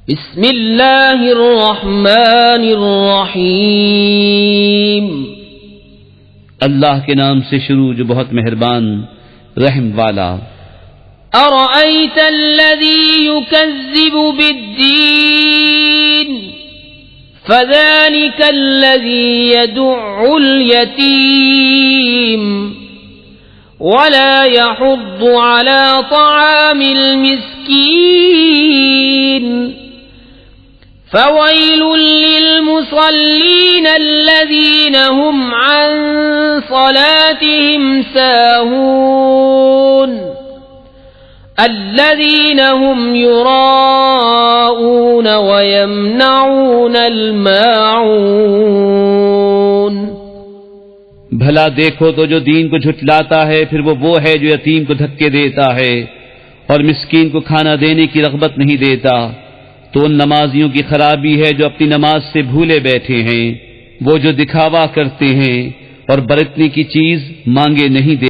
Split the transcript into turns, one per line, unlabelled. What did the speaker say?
بسم اللہ الرحمن الرحیم،
اللہ کے نام سے شروع جو بہت مہربان رحم والا۔
ارأیت الذی یکذب بالدین فذلک الذی یدع الیتیم ولا يحض على طعام المسكين فويل للمصلين الذين هم عن صلاتهم ساهون الذين هم يراءون ويمنعون الماعون۔
بھلا دیکھو تو جو دین کو جھٹلاتا ہے پھر وہ ہے جو یتیم کو دھکے دیتا ہے اور مسکین کو کھانا دینے کی رغبت نہیں دیتا، تو ان نمازیوں کی خرابی ہے جو اپنی نماز سے بھولے بیٹھے ہیں، وہ جو دکھاوا کرتے ہیں اور برتنے کی چیز مانگے نہیں دیتے۔